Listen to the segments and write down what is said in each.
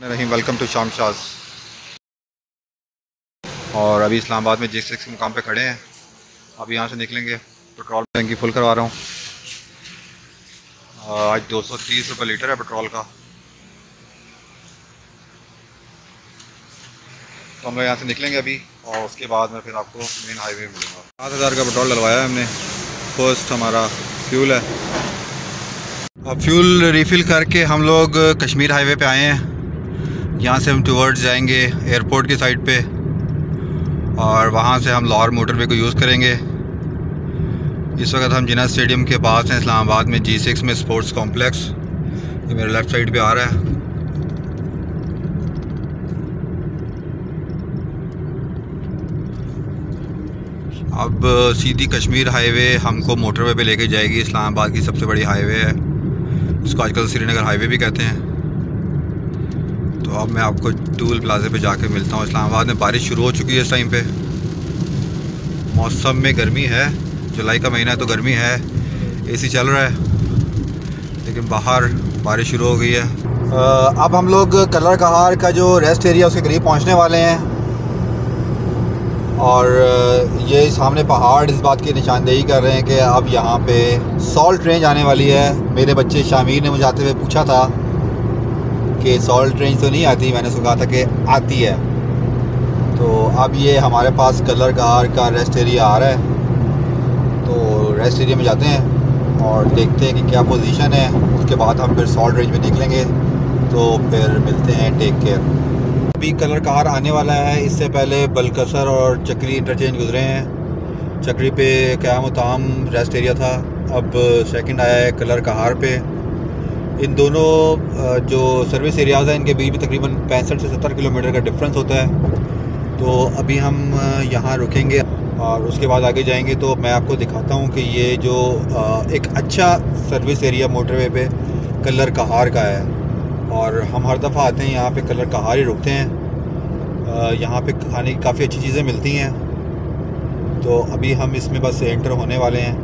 Rahim, welcome to शाम शाज। और अभी इस्लामाबाद में G6 मुकाम पे खड़े हैं। अब यहाँ से निकलेंगे, पेट्रोल टंकी फुल करवा रहा हूँ। आज 230 रुपये लीटर है पेट्रोल का। तो हम लोग यहाँ से निकलेंगे अभी, और उसके बाद में फिर आपको मेन हाईवे मिलूँगा। 7,000 का पेट्रोल डलवाया है हमने। फर्स्ट हमारा फ्यूल है। अब फ्यूल रिफ़िल करके हम लोग कश्मीर हाईवे पे आए हैं। यहाँ से हम टूवर्ड्स जाएंगे एयरपोर्ट की साइड पे, और वहाँ से हम लाहौर मोटरवे को यूज़ करेंगे। इस वक्त हम जिन्ना स्टेडियम के पास हैं इस्लामाबाद में, G6 में स्पोर्ट्स कॉम्प्लेक्स। ये मेरे लेफ़्ट साइड पे आ रहा है। अब सीधी कश्मीर हाईवे हमको मोटरवे पे लेके जाएगी। इस्लामाबाद की सबसे बड़ी हाईवे है, इसको आजकल श्रीनगर हाईवे भी कहते हैं। तो अब मैं आपको टूल प्लाजे पे जाके मिलता हूँ। इस्लामाबाद में बारिश शुरू हो चुकी है इस टाइम पे। मौसम में गर्मी है, जुलाई का महीना है तो गर्मी है, एसी चल रहा है, लेकिन बाहर बारिश शुरू हो गई है। अब हम लोग कलर कहार का जो रेस्ट एरिया उसके करीब पहुँचने वाले हैं। और ये सामने पहाड़ इस बात की निशानदेही कर रहे हैं कि अब यहाँ पे सॉल्ट रेंज आने वाली है। मेरे बच्चे शामिर ने मुझे आते हुए पूछा था कि सॉल्ट रेंज तो नहीं आती, मैंने उसको कहा था कि आती है। तो अब ये हमारे पास कलर कहार का रेस्ट एरिया आ रहा है। तो रेस्ट एरिया में जाते हैं और देखते हैं कि क्या पोजीशन है। उसके बाद हम फिर सॉल्ट रेंज में निकलेंगे। तो फिर मिलते हैं, टेक केयर। अभी कलर कहार आने वाला है। इससे पहले बलकसर और चक्री इंटरचेंज गुजरे हैं। चक्री पे क़याम ताम रेस्ट एरिया था, अब सेकंड आया है कलर कहार पे। इन दोनों जो सर्विस एरियाज़ हैं इनके बीच भी तकरीबन 65 से 70 किलोमीटर का डिफरेंस होता है। तो अभी हम यहाँ रुकेंगे और उसके बाद आगे जाएंगे। तो मैं आपको दिखाता हूँ कि ये जो एक अच्छा सर्विस एरिया मोटरवे पे कलर कहार का है। और हम हर दफ़ा आते हैं यहाँ पे कलर कहार ही रुकते हैं। यहाँ पे खाने की काफ़ी अच्छी चीज़ें मिलती हैं। तो अभी हम इसमें बस एंटर होने वाले हैं।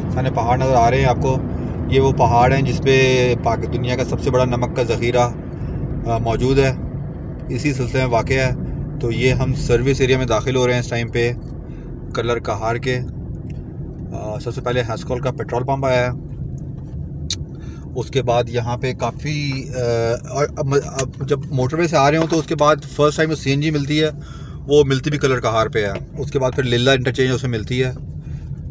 सामने पहाड़ नज़र आ रहे हैं आपको। ये वो पहाड़ हैं जिस पे दुनिया का सबसे बड़ा नमक का ज़ख़ीरा मौजूद है, इसी सिलसिले में वाक़ है। तो ये हम सर्विस एरिया में दाखिल हो रहे हैं इस टाइम पे कलर कहार के। सबसे पहले हैस्कॉल का पेट्रोल पंप आया है। उसके बाद यहाँ पे काफ़ी अब जब मोटरवे से आ रहे हो तो उसके बाद फ़र्स्ट टाइम जो CNG मिलती है वो मिलती भी कलर कहार पे है। उसके बाद फिर लिल्ला इंटरचेंज उसमें मिलती है।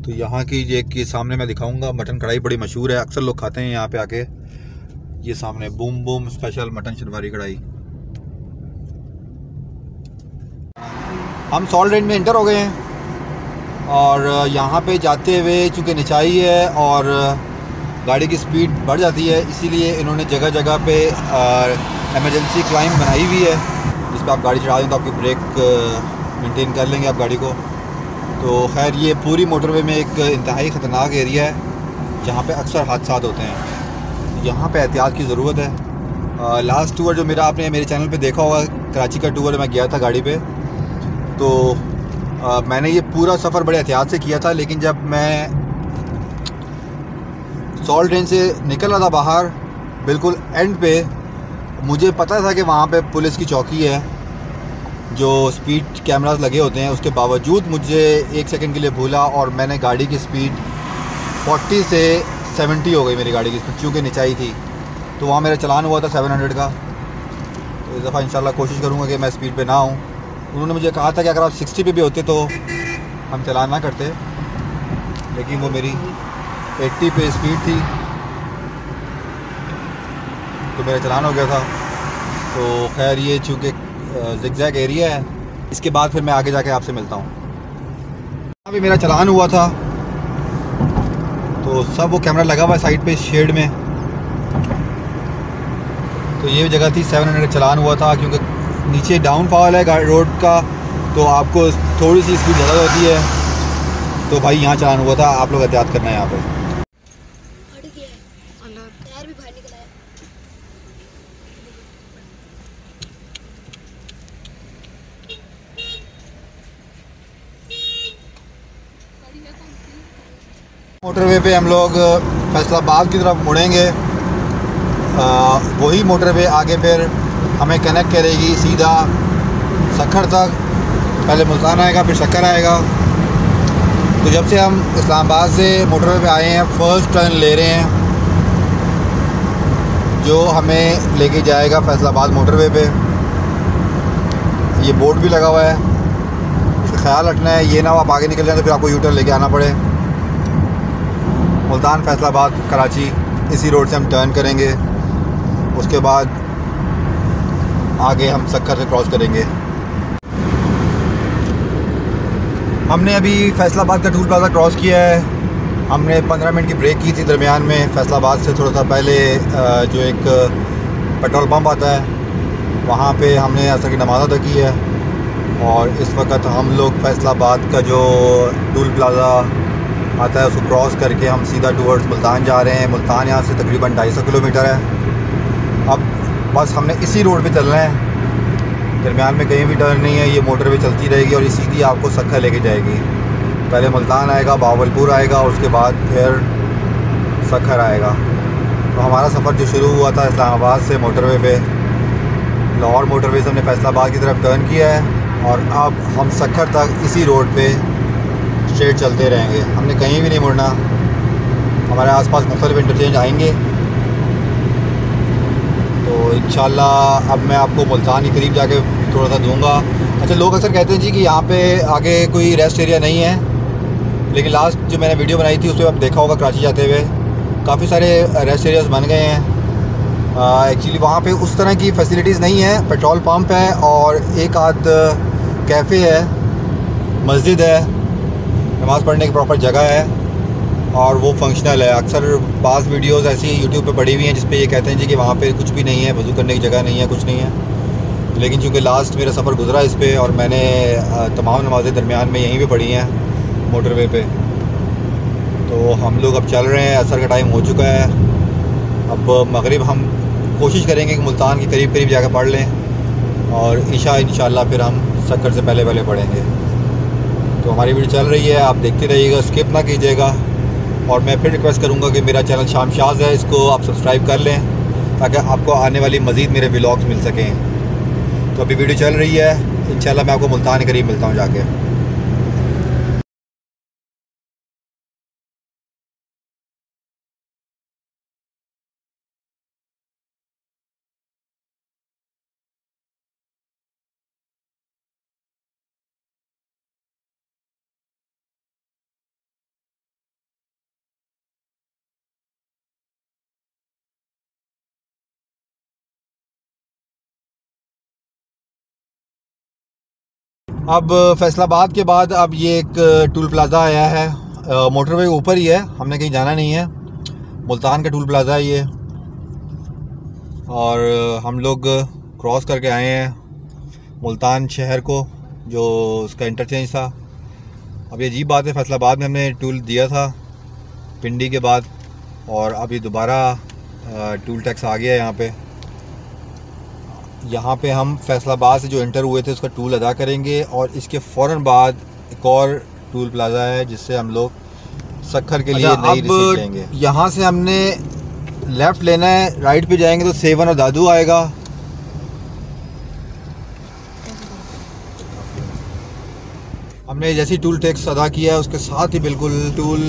तो यहाँ की ये कि सामने मैं दिखाऊंगा, मटन कढ़ाई बड़ी मशहूर है, अक्सर लोग खाते हैं यहाँ पे आके। ये सामने बूम बूम स्पेशल मटन शनवारी कढ़ाई। हम सॉल्ट रेंज में इंटर हो गए हैं और यहाँ पे जाते हुए चूँकि निचाई है और गाड़ी की स्पीड बढ़ जाती है, इसीलिए इन्होंने जगह जगह पे एमरजेंसी क्लाइंब बनाई हुई है, जिस पर आप गाड़ी चढ़ा दें तो आपकी ब्रेक मेंटेन कर लेंगे आप गाड़ी को। तो खैर ये पूरी मोटरवे में एक इंतहाई ख़तरनाक एरिया है जहाँ पे अक्सर हादसात होते हैं। यहाँ पे एहतियात की ज़रूरत है। लास्ट टूर जो मेरा आपने मेरे चैनल पे देखा होगा, कराची का टूर मैं गया था गाड़ी पे। तो मैंने ये पूरा सफ़र बड़े एहतियात से किया था, लेकिन जब मैं सॉल्ट रेंज से निकल रहा था बाहर बिल्कुल एंड पे, मुझे पता था कि वहाँ पे पुलिस की चौकी है, जो स्पीड कैमरास लगे होते हैं। उसके बावजूद मुझे 1 सेकंड के लिए भूला और मैंने गाड़ी की स्पीड 40 से 70 हो गई मेरी गाड़ी की स्पीड, चूँकि निचाई थी। तो वहाँ मेरा चलान हुआ था 700 का। तो इस दफ़ा इंशाल्लाह कोशिश करूँगा कि मैं स्पीड पे ना हूँ। उन्होंने मुझे कहा था कि अगर आप 60 पे भी होते तो हम चलान ना करते, लेकिन वो मेरी 80 पे स्पीड थी तो मेरा चलान हो गया था। तो खैर ये चूँकि ज़िगज़ैग एरिया है, इसके बाद फिर मैं आगे जाके आपसे मिलता हूँ। अभी मेरा चलान हुआ था तो सब वो कैमरा लगा हुआ है साइड पे शेड में। तो ये जगह थी 700 चलान हुआ था, क्योंकि नीचे डाउनफॉल है रोड का, तो आपको थोड़ी सी स्पीड ज़्यादा होती है। तो भाई यहाँ चलान हुआ था, आप लोग एहतियात करना है यहाँ पे। मोटरवे पे हम लोग फैसलाबाद की तरफ मुड़ेंगे वही मोटरवे आगे फिर हमें कनेक्ट करेगी सीधा सक्खर तक। पहले मुल्तान आएगा, फिर सक्खर आएगा। तो जब से हम इस्लामाबाद से मोटरवे पे आए हैं, फ़र्स्ट टर्न ले रहे हैं जो हमें लेके जाएगा फैसलाबाद मोटरवे पे। ये बोर्ड भी लगा हुआ है, इसका ख्याल रखना है, ये ना आप आगे निकल जाए तो फिर आपको यू टर्न लेके आना पड़े। मुल्तान, फैसलाबाद, कराची, इसी रोड से हम टर्न करेंगे। उसके बाद आगे हम सक्खर से क्रॉस करेंगे। हमने अभी फैसलाबाद का टूल प्लाज़ा क्रॉस किया है। हमने 15 मिनट की ब्रेक की थी दरमियान में। फैसलाबाद से थोड़ा सा पहले जो एक पेट्रोल पंप आता है वहाँ पे हमने असर की नमाज़ अदा की है। और इस वक्त हम लोग फैसलाबाद का जो टूल प्लाज़ा आता है उसको क्रॉस करके हम सीधा टूवर्ड्स मुल्तान जा रहे हैं। मुल्तान यहाँ से तकरीबन 250 किलोमीटर है। अब बस हमने इसी रोड पे चलना है, दरमियान में कहीं भी टर्न नहीं है। ये मोटरवे चलती रहेगी और ये सीधी आपको सक्खर लेके जाएगी। पहले मुल्तान आएगा, बावलपुर आएगा और उसके बाद फिर सक्खर आएगा। तो हमारा सफ़र जो शुरू हुआ था इस्लामाबाद से मोटरवे पे, लाहौर मोटरवे से हमने फैसलाबाद की तरफ टर्न किया है और अब हम सक्खर तक इसी रोड पे स्ट्रेट चलते रहेंगे। हमने कहीं भी नहीं मुड़ना। हमारे आसपास मुख्तलिफ इंटरचेंज आएंगे। तो इंशाल्लाह अब मैं आपको मुल्तान के करीब जाके थोड़ा सा दूंगा। अच्छा, लोग अक्सर कहते हैं जी कि यहाँ पे आगे कोई रेस्ट एरिया नहीं है, लेकिन लास्ट जो मैंने वीडियो बनाई थी उसमें आप देखा होगा कराची जाते हुए काफ़ी सारे रेस्ट एरियाज़ बन गए हैं। एक्चुअली वहाँ पे उस तरह की फैसिलिटीज़ नहीं है। पेट्रोल पंप है और एक आध कैफ़े है, मस्जिद है, नमाज़ पढ़ने की प्रॉपर जगह है और वो फंक्शनल है। अक्सर बाज़ वीडियोस ऐसी यूट्यूब पे पड़ी हुई हैं जिस पे ये कहते हैं जी कि वहाँ पे कुछ भी नहीं है, वज़ू करने की जगह नहीं है, कुछ नहीं है। लेकिन चूँकि लास्ट मेरा सफ़र गुजरा इस पे और मैंने तमाम नमाज़ें दरमियान में यहीं पे पढ़ी हैं मोटरवे पे। तो हम लोग अब चल रहे हैं, असर का टाइम हो चुका है। अब मगरिब हम कोशिश करेंगे कि मुल्तान के करीब करीब जाकर पढ़ लें और इशा इंशाल्लाह फिर हम सक्खर से पहले पहले पढ़ेंगे। तो हमारी वीडियो चल रही है, आप देखते रहिएगा, स्किप ना कीजिएगा। और मैं फिर रिक्वेस्ट करूँगा कि मेरा चैनल शामशाज़ है, इसको आप सब्सक्राइब कर लें ताकि आपको आने वाली मज़ीद मेरे व्लॉग्स मिल सकें। तो अभी वीडियो चल रही है, इंशाल्लाह मैं आपको मुल्तान के करीब मिलता हूँ जाके। अब फैसलाबाद के बाद अब ये एक टूल प्लाज़ा आया है, मोटरवे ऊपर ही है, हमने कहीं जाना नहीं है। मुल्तान का टूल प्लाज़ा है ये और हम लोग क्रॉस करके आए हैं मुल्तान शहर को, जो उसका इंटरचेंज था। अब ये अजीब बात है, फैसलाबाद में हमने टूल दिया था पिंडी के बाद और अभी दोबारा टूल टैक्स आ गया यहाँ पे। यहाँ पे हम फैसलाबाद से जो एंटर हुए थे उसका टूल अदा करेंगे और इसके फ़ौरन बाद एक और टूल प्लाज़ा है जिससे हम लोग सक्खर के लिए नई रिसीट लेंगे। यहाँ से हमने लेफ़्ट लेना है, राइट पे जाएंगे तो सेवन और दादू आएगा। हमने जैसी टूल टैक्स अदा किया है उसके साथ ही बिल्कुल टूल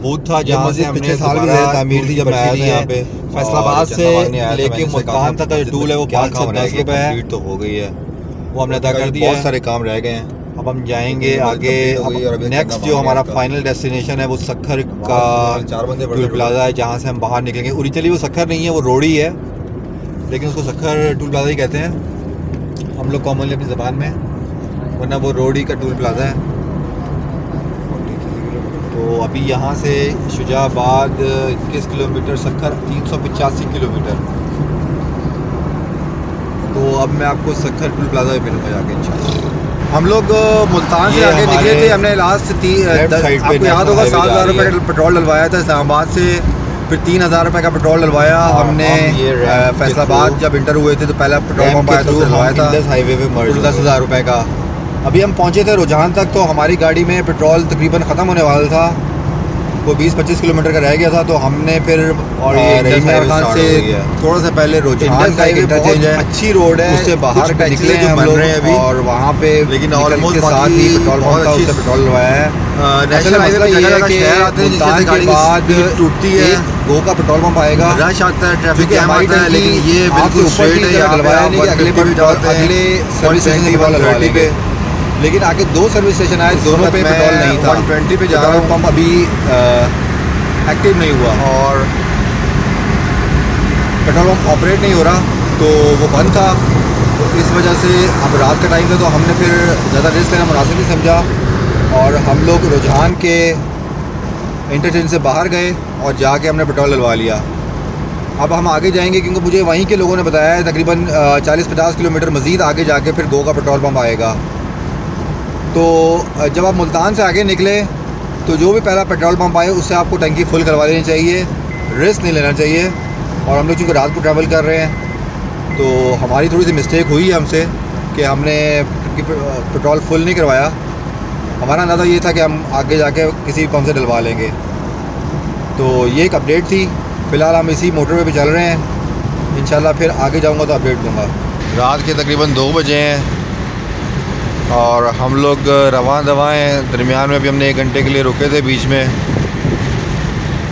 बूथ था जहाँ से हमने तामीर थी जब मैं आया था यहाँ पे। फैसलाबाद से लेके मुल्तान तक का जो टूल है वो 510 रुपये है। तो हो गई है, वो हमने अदा कर दिया। बहुत सारे काम रह गए हैं, अब हम जाएंगे आगे। नेक्स्ट जो हमारा फाइनल डेस्टिनेशन है वो सक्खर का टूल प्लाज़ा है जहाँ से हम बाहर निकलेंगे। ओरिजिनली वो सक्खर नहीं है, वो रोड़ी है, लेकिन उसको सक्खर टूल प्लाज़ा ही कहते हैं हम लोग कॉमनली अपनी ज़बान में, वरना वो रोड़ी का टूल प्लाज़ा है। तो अभी यहाँ से शुजाबाद 21 किलोमीटर, सक्खर 385 किलोमीटर। तो अब मैं आपको सक्खर टूल प्लाज़ा में मिलूँगा जाके इंशाल्लाह। हम लोग मुल्तान से आगे निकले थे, हमने लास्ट आपको याद होगा 7,000 रुपये पेट्रोल डलवाया था इस्लामाबाद से, फिर 3,000 रुपये का पेट्रोल डलवाया हमने। फैसलाबाद जब इंटर हुए थे तो पहला पेट्रोल पंप आया था, डलवाया था हाईवे पे 10,000 रुपये का। अभी हम पहुंचे थे रुझान तक तो हमारी गाड़ी में पेट्रोल तकरीबन ख़त्म होने वाला था वो 20-25 किलोमीटर का रह गया था, तो हमने फिर और ये रहीम खान से थोड़ा सा पहले रुझान का इंटरचेंज है, अच्छी रोड है, उससे बाहर निकले हैं हम लोग अभी, और वहाँ पे लेकिन ऑलमोस्ट साथ ही पेट्रोल पंप था, उससे पेट्रोल लगवाया है। नेशनल हाईवे पे ये है कि मुल्तान के बाद टूटती है गो का पेट्रोल पंप आएगा, रश आता है, ट्रैफिक जैम आता है, लेकिन ये बिल्कुल स्ट्रेट है, यहाँ पे आप अगले सर्विस स्टेशन पे पेट्रोल डलवा लेंगे। लेकिन आगे 2 सर्विस स्टेशन आए, दोनों पे पेट्रोल नहीं था, 120 पे जा रहा हूँ, पंप अभी एक्टिव नहीं हुआ और पेट्रोल पंप ऑपरेट नहीं हो रहा, तो वो बंद था। तो इस वजह से अब रात का टाइम था, तो हमने फिर ज़्यादा रिस्क लेना मुनासिब नहीं समझा और हम लोग रुझान के इंटरचेंज से बाहर गए और जाके हमने पेट्रोल डलवा लिया। अब हम आगे जाएंगे क्योंकि मुझे वहीं के लोगों ने बताया है तकरीबन 40-50 किलोमीटर मज़ीद आगे जाके फिर गो का पेट्रोल पंप आएगा। तो जब आप मुल्तान से आगे निकले तो जो भी पहला पेट्रोल पंप आए उससे आपको टंकी फुल करवा लेनी चाहिए, रिस्क नहीं लेना चाहिए। और हम लोग चूँकि रात को ट्रैवल कर रहे हैं तो हमारी थोड़ी सी मिस्टेक हुई है हमसे कि हमने पेट्रोल फुल नहीं करवाया। हमारा अंदाज़ा ये था कि हम आगे जाके किसी पंप से डलवा लेंगे। तो ये एक अपडेट थी। फ़िलहाल हम इसी मोटरवे पे चल रहे हैं, इंशाल्लाह फिर आगे जाऊंगा तो अपडेट दूंगा। रात के तकरीबन 2 बजे हैं और हम लोग रवां दवा हैं। दरमियान में भी हमने 1 घंटे के लिए रुके थे, बीच में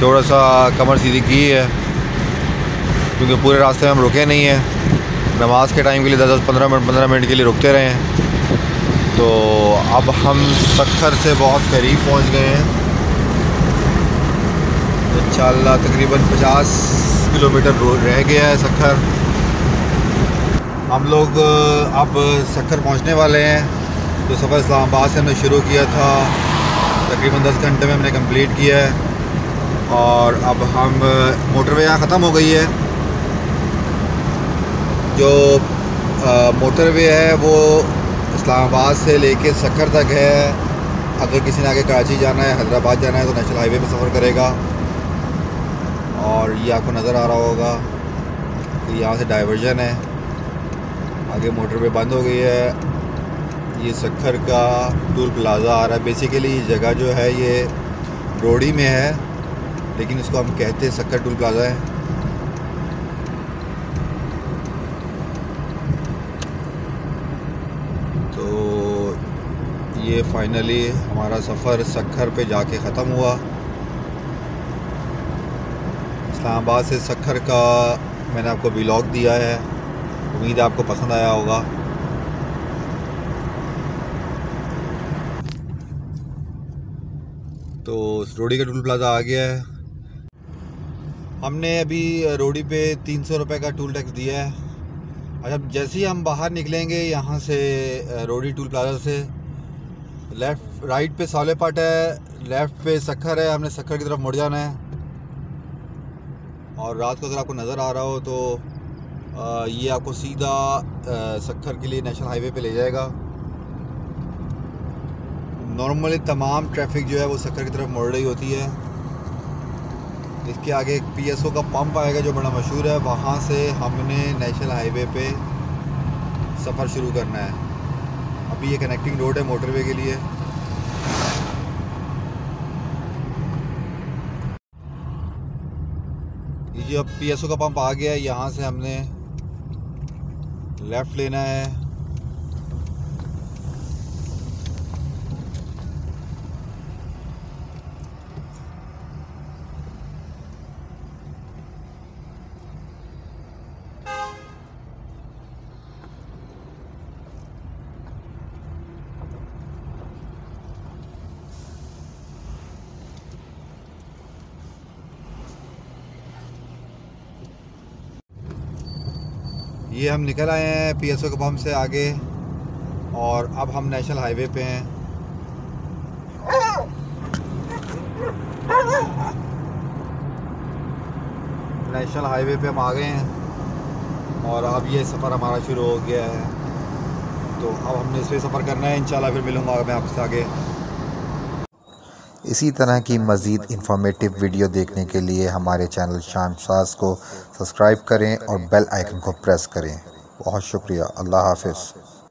थोड़ा सा कमर सीधी की है क्योंकि पूरे रास्ते में हम रुके नहीं हैं। नमाज के टाइम के लिए 10-15 मिनट के लिए रुकते रहे हैं। तो अब हम सक्खर से बहुत करीब पहुंच गए हैं, इंशाल्लाह तकरीबन 50 किलोमीटर रह गया है सक्खर। हम लोग अब सक्खर पहुंचने वाले हैं। तो सफ़र इस्लामाबाद से हमने शुरू किया था, तकरीबन 10 घंटे में हमने कंप्लीट किया है और अब हम मोटरवे यहाँ ख़त्म हो गई है। जो मोटरवे है वो इस्लामाबाद से लेके सक्खर तक है। अगर किसी ने आगे कराची जाना है, हैदराबाद जाना है तो नेशनल हाईवे पे सफ़र करेगा। और ये आपको नज़र आ रहा होगा कि यहाँ से डाइवर्जन है, आगे मोटरवे बंद हो गई है। ये सक्खर का टूल प्लाज़ा आ रहा है। बेसिकली ये जगह जो है ये रोड़ी में है, लेकिन इसको हम कहते हैं सक्खर टूल प्लाज़ा है। तो ये फाइनली हमारा सफ़र सक्खर पे जाके ख़त्म हुआ। इस्लामाबाद से सक्खर का मैंने आपको व्लॉग दिया है, उम्मीद है आपको पसंद आया होगा। तो रोडी का टूल प्लाज़ा आ गया है। हमने अभी रोडी पे 300 रुपये का टूल टैक्स दिया है। अच्छा, जैसे ही हम बाहर निकलेंगे यहाँ से रोडी टूल प्लाज़ा से, राइट पे सालेपाट है, लेफ़्ट पे सक्खर है। हमने सक्खर की तरफ मुड़ जाना है। और रात को अगर आपको नज़र आ रहा हो तो ये आपको सीधा सक्खर के लिए नेशनल हाईवे पे ले जाएगा। नॉर्मली तमाम ट्रैफिक जो है वो सक्खर की तरफ मुड़ रही होती है। इसके आगे एक PSO का पंप आएगा जो बड़ा मशहूर है, वहाँ से हमने नेशनल हाईवे पे सफ़र शुरू करना है। अभी ये कनेक्टिंग रोड है मोटरवे के लिए। ये जो अब PSO का पंप आ गया है, यहाँ से हमने लेफ़्ट लेना है। ये हम निकल आए हैं PSO के पंप से आगे और अब हम नेशनल हाईवे पे हैं। नेशनल हाईवे पे हम आ गए हैं और अब ये सफ़र हमारा शुरू हो गया है। तो अब हमने इस पे सफ़र करना है। इंशाल्लाह फिर मिलूँगा मैं आपसे आगे। इसी तरह की मज़ीद इंफॉर्मेटिव वीडियो देखने के लिए हमारे चैनल शामसाज को सब्सक्राइब करें और बेल आइकन को प्रेस करें। बहुत शुक्रिया। अल्लाह हाफ़िज़।